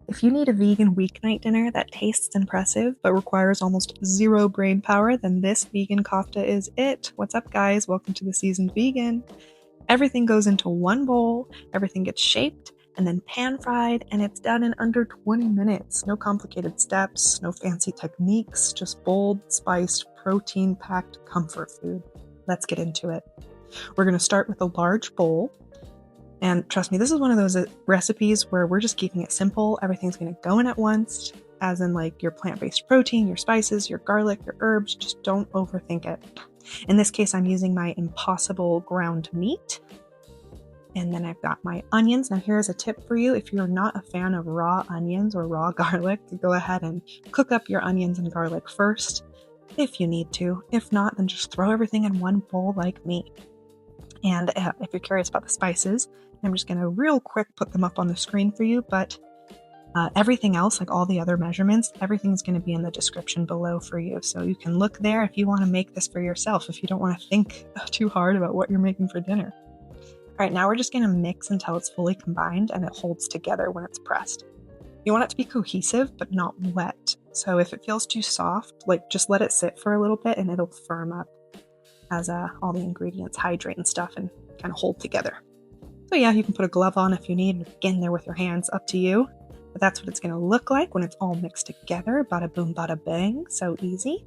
If you need a vegan weeknight dinner that tastes impressive but requires almost zero brain power, then this vegan kofta is it. What's up, guys? Welcome to the Seasoned Vegan. Everything goes into one bowl, everything gets shaped and then pan fried, and it's done in under 20 minutes. No complicated steps, no fancy techniques, just bold, spiced, protein-packed comfort food. Let's get into it. We're going to start with a large bowl. And trust me, this is one of those recipes where we're just keeping it simple. Everything's going to go in at once, as in like your plant-based protein, your spices, your garlic, your herbs. Just don't overthink it. In this case, I'm using my Impossible ground meat. And then I've got my onions. Now here's a tip for you. If you're not a fan of raw onions or raw garlic, go ahead and cook up your onions and garlic first if you need to. If not, then just throw everything in one bowl like me. And if you're curious about the spices, I'm just going to real quick put them up on the screen for you, but everything else, like all the other measurements, everything's going to be in the description below for you. So you can look there if you want to make this for yourself, if you don't want to think too hard about what you're making for dinner. All right, now we're just going to mix until it's fully combined and it holds together when it's pressed. You want it to be cohesive, but not wet. So if it feels too soft, like just let it sit for a little bit and it'll firm up as all the ingredients hydrate and stuff and kind of hold together. So yeah, you can put a glove on if you need, get in there with your hands, up to you. But that's what it's going to look like when it's all mixed together. Bada boom, bada bang. So easy.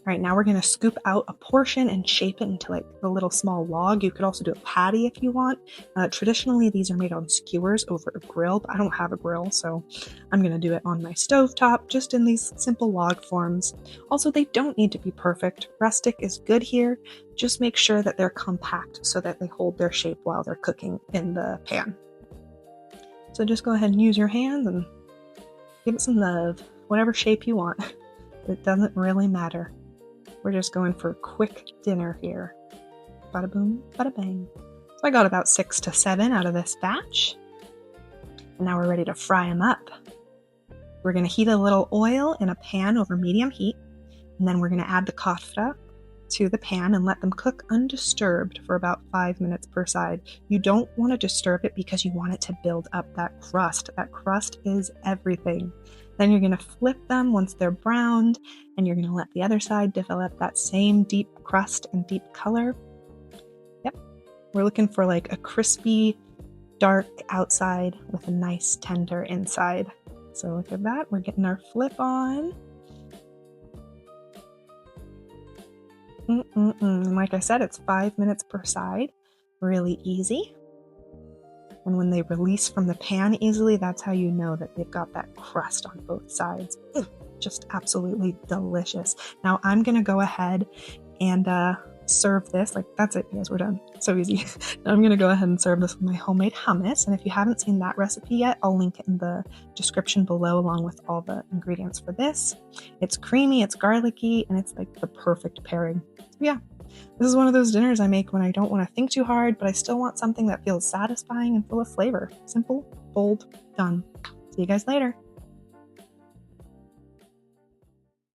All right, now we're going to scoop out a portion and shape it into like a little small log. You could also do a patty if you want. Traditionally, these are made on skewers over a grill, but I don't have a grill, so I'm going to do it on my stovetop, just in these simple log forms. Also, they don't need to be perfect. Rustic is good here. Just make sure that they're compact so that they hold their shape while they're cooking in the pan. So just go ahead and use your hands and give it some love, whatever shape you want. It doesn't really matter. We're just going for a quick dinner here. Bada boom, bada bang. So I got about 6 to 7 out of this batch. And now we're ready to fry them up. We're going to heat a little oil in a pan over medium heat. And then we're going to add the kofta to the pan and let them cook undisturbed for about 5 minutes per side. You don't want to disturb it because you want it to build up that crust. That crust is everything. Then you're going to flip them once they're browned, and you're going to let the other side develop that same deep crust and deep color. Yep, we're looking for like a crispy, dark outside with a nice tender inside. So look at that, we're getting our flip on. And like I said, it's 5 minutes per side, really easy. And when they release from the pan easily, that's how you know that they've got that crust on both sides. Just absolutely delicious. Now I'm going to go ahead and serve this. Like, that's it, guys, we're done. So easy. Now I'm going to go ahead and serve this with my homemade hummus. And if you haven't seen that recipe yet, I'll link it in the description below along with all the ingredients for this. It's creamy, it's garlicky, and it's like the perfect pairing. So yeah. This is one of those dinners I make when I don't want to think too hard, but I still want something that feels satisfying and full of flavor. Simple, bold, done. See you guys later.